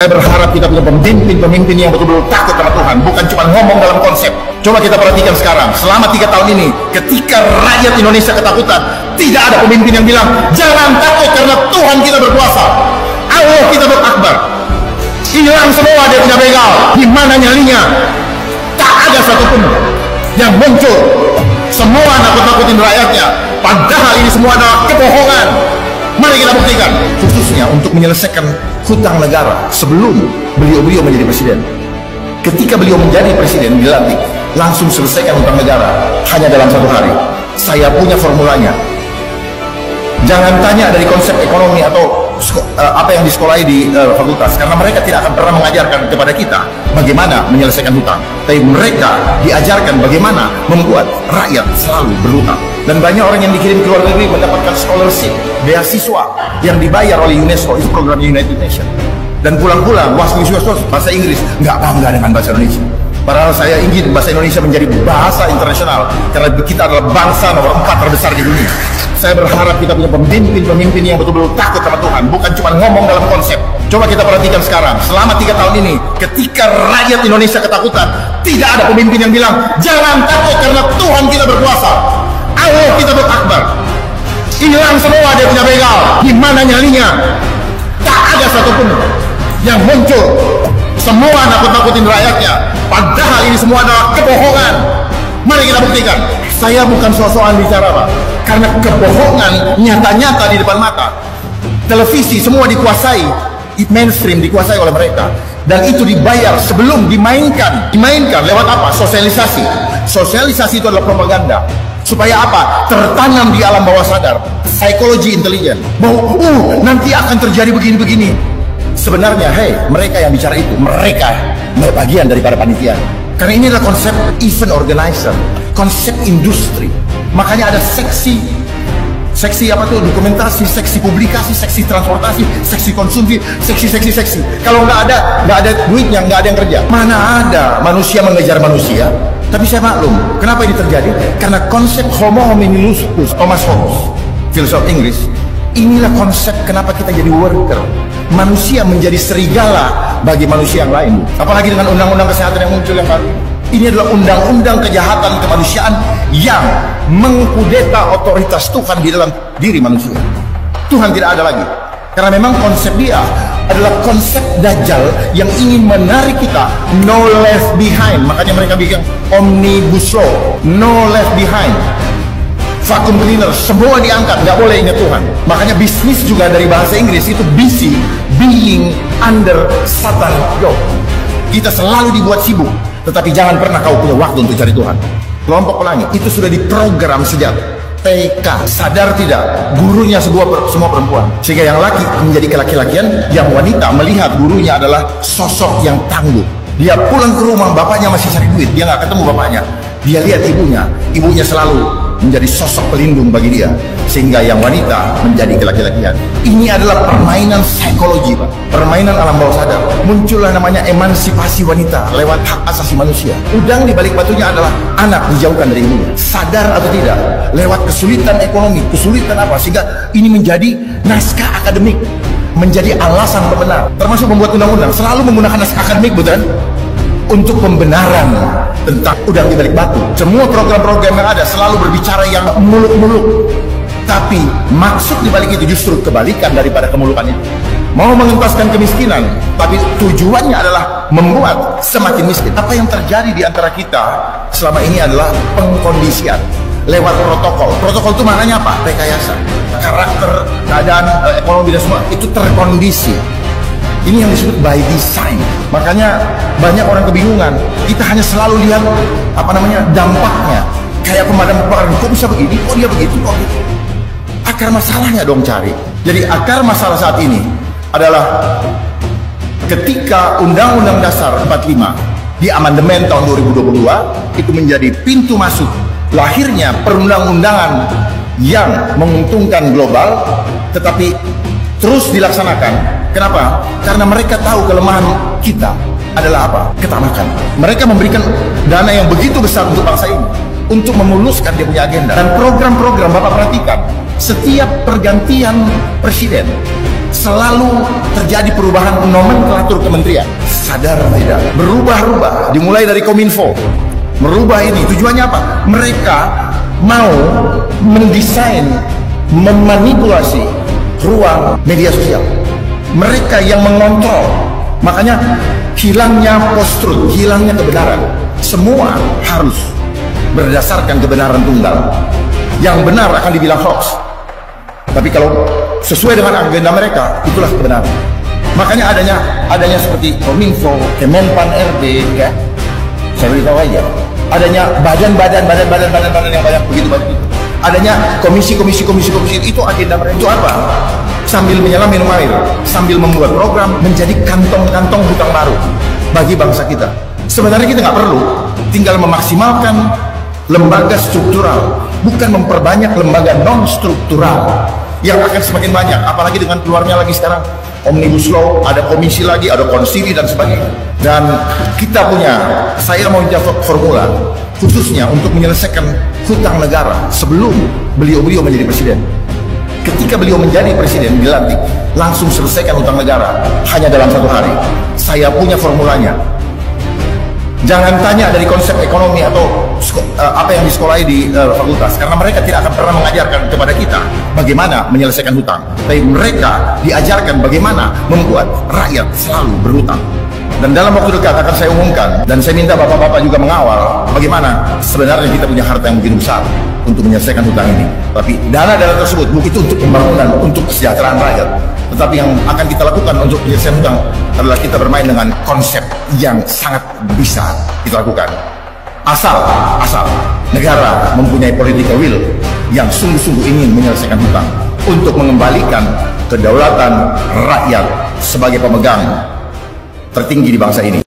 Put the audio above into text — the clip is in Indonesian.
Saya berharap kita punya pemimpin yang betul-betul takut sama Tuhan, bukan cuma ngomong dalam konsep. Coba kita perhatikan sekarang, selama 3 tahun ini, ketika rakyat Indonesia ketakutan, tidak ada pemimpin yang bilang, jangan takut karena Tuhan kita berkuasa. Allah kita berakbar. Hilang semua dia punya begal, di mana nyalinya? Tak ada satupun yang muncul. Semua nakut-nakutin rakyatnya, padahal ini semua adalah kebohongan. Mari kita buktikan, khususnya untuk menyelesaikan hutang negara sebelum beliau menjadi presiden. Ketika beliau menjadi presiden, dilantik, langsung selesaikan hutang negara hanya dalam 1 hari. Saya punya formulanya. Jangan tanya dari konsep ekonomi atau apa yang disekolahi di fakultas, karena mereka tidak akan pernah mengajarkan kepada kita bagaimana menyelesaikan hutang, tapi mereka diajarkan bagaimana membuat rakyat selalu berhutang. Dan banyak orang yang dikirim ke luar negeri mendapatkan scholarship, beasiswa yang dibayar oleh UNESCO, itu program United Nations. Dan pulang-pulang, bahasa Inggris, nggak bangga dengan bahasa Indonesia. Padahal saya ingin bahasa Indonesia menjadi bahasa internasional, karena kita adalah bangsa nomor 4 terbesar di dunia. Saya berharap kita punya pemimpin yang betul-betul takut sama Tuhan, bukan cuma ngomong dalam konsep. Coba kita perhatikan sekarang, selama 3 tahun ini, ketika rakyat Indonesia ketakutan, tidak ada pemimpin yang bilang, jangan takut karena Tuhan kita berkuasa. Allah kita berakbar. Hilang semua dia punya begal, di mana nyalinya? Tak ada satupun yang muncul. Semua nakut-nakutin rakyatnya, padahal ini semua adalah kebohongan. Mari kita buktikan. Saya bukan sok-sokan bicara, Pak, karena kebohongan nyata-nyata di depan mata. Televisi semua dikuasai, mainstream dikuasai oleh mereka, dan itu dibayar sebelum dimainkan lewat apa? Sosialisasi. Sosialisasi itu adalah propaganda. Supaya apa? Tertanam di alam bawah sadar, psikologi intelijen, bahwa nanti akan terjadi begini-begini. Sebenarnya, mereka yang bicara itu, mereka bagian daripada panitia. Karena ini adalah konsep event organizer, konsep industri. Makanya ada seksi apa tuh? Dokumentasi, seksi publikasi, seksi transportasi, seksi konsumsi, seksi. Kalau nggak ada duitnya, nggak ada yang kerja. Mana ada manusia mengejar manusia? Tapi saya maklum, kenapa ini terjadi? Karena konsep homo hominis lupus, Thomas Hobbes, filsuf Inggris. Inilah konsep kenapa kita jadi worker. Manusia menjadi serigala bagi manusia yang lain. Apalagi dengan undang-undang kesehatan yang muncul yang baru. Ini adalah undang-undang kejahatan kemanusiaan yang mengkudeta otoritas Tuhan di dalam diri manusia. Tuhan tidak ada lagi. Karena memang konsep dia adalah konsep Dajjal yang ingin menarik kita no left behind. Makanya mereka bikin omnibus law, no left behind. Vacuum cleaner, semua diangkat, nggak boleh ingat Tuhan. Makanya bisnis juga dari bahasa Inggris itu busy, being under Satan yoke. Kita selalu dibuat sibuk, tetapi jangan pernah kau punya waktu untuk cari Tuhan. Kelompok pelangi itu sudah diprogram sejak TK. Sadar tidak? Gurunya semua perempuan. Sehingga yang laki menjadi kelaki-lakian, yang wanita melihat gurunya adalah sosok yang tangguh. Dia pulang ke rumah, bapaknya masih cari duit, dia nggak ketemu bapaknya. Dia lihat ibunya selalu menjadi sosok pelindung bagi dia, sehingga yang wanita menjadi kelaki-lakian. Ini adalah permainan psikologi, Pak. Permainan alam bawah sadar. Muncullah namanya emansipasi wanita lewat hak asasi manusia. Udang di balik batunya adalah anak dijauhkan dari ibunya. Sadar atau tidak, lewat kesulitan ekonomi, kesulitan apa, sehingga ini menjadi naskah akademik, menjadi alasan pembenar. Termasuk membuat undang-undang selalu menggunakan naskah akademik, betul? Untuk pembenaran tentang udang di balik batu. Semua program-program yang ada selalu berbicara yang muluk-muluk, tapi maksud di balik itu justru kebalikan daripada kemulukan itu. Mau mengentaskan kemiskinan, tapi tujuannya adalah membuat semakin miskin. Apa yang terjadi di antara kita selama ini adalah pengkondisian lewat protokol. Protokol itu maknanya apa? Rekayasa. Karakter, keadaan, ekonomi dan semua itu terkondisi. Ini yang disebut by design. Makanya banyak orang kebingungan. Kita hanya selalu lihat dampaknya. Kayak pemadam kebakaran, kok bisa begini, kok dia begitu, kok gitu. Akar masalahnya dong cari. Jadi akar masalah saat ini adalah ketika Undang-Undang Dasar 45 di amandemen tahun 2022 itu menjadi pintu masuk lahirnya perundang-undangan yang menguntungkan global, tetapi terus dilaksanakan. Kenapa? Karena mereka tahu kelemahan kita adalah apa? Ketamakan. Mereka memberikan dana yang begitu besar untuk bangsa ini, untuk memuluskan dia punya agenda. Dan program-program, Bapak perhatikan, setiap pergantian presiden selalu terjadi perubahan nomenklatur kementerian. Sadar tidak? Berubah-ubah, dimulai dari Kominfo. Merubah ini, tujuannya apa? Mereka mau mendesain, memanipulasi ruang media sosial. Mereka yang mengontrol. Makanya hilangnya post-truth, hilangnya kebenaran. Semua harus berdasarkan kebenaran tunggal. Yang benar akan dibilang hoax. Tapi kalau sesuai dengan agenda mereka, itulah kebenaran. Makanya adanya seperti Kominfo, Kemenpan RB, ya. Saya beritahu aja. Adanya badan-badan yang banyak begitu. Adanya komisi itu agenda mereka. Itu apa? Sambil menyelam minum air, sambil membuat program menjadi kantong-kantong hutang baru bagi bangsa kita. Sebenarnya kita nggak perlu, tinggal memaksimalkan lembaga struktural, bukan memperbanyak lembaga non struktural yang akan semakin banyak. Apalagi dengan keluarnya lagi sekarang Omnibus Law, ada komisi lagi, ada konsili dan sebagainya. Dan kita punya, saya mau jawab formula khususnya untuk menyelesaikan hutang negara sebelum beliau menjadi presiden. Ketika beliau menjadi presiden, dilantik, langsung selesaikan hutang negara hanya dalam 1 hari. Saya punya formulanya. Jangan tanya dari konsep ekonomi atau apa yang disekolahi di fakultas, karena mereka tidak akan pernah mengajarkan kepada kita bagaimana menyelesaikan hutang. Tapi mereka diajarkan bagaimana membuat rakyat selalu berhutang. Dan dalam waktu dekat akan saya umumkan, dan saya minta bapak-bapak juga mengawal bagaimana sebenarnya kita punya harta yang begitu besar untuk menyelesaikan hutang ini. Tapi dana-dana tersebut bukan itu untuk pembangunan, untuk kesejahteraan rakyat. Tetapi yang akan kita lakukan untuk menyelesaikan hutang adalah kita bermain dengan konsep yang sangat bisa kita lakukan. Asal negara mempunyai political will yang sungguh-sungguh ingin menyelesaikan hutang untuk mengembalikan kedaulatan rakyat sebagai pemegang tertinggi di bangsa ini.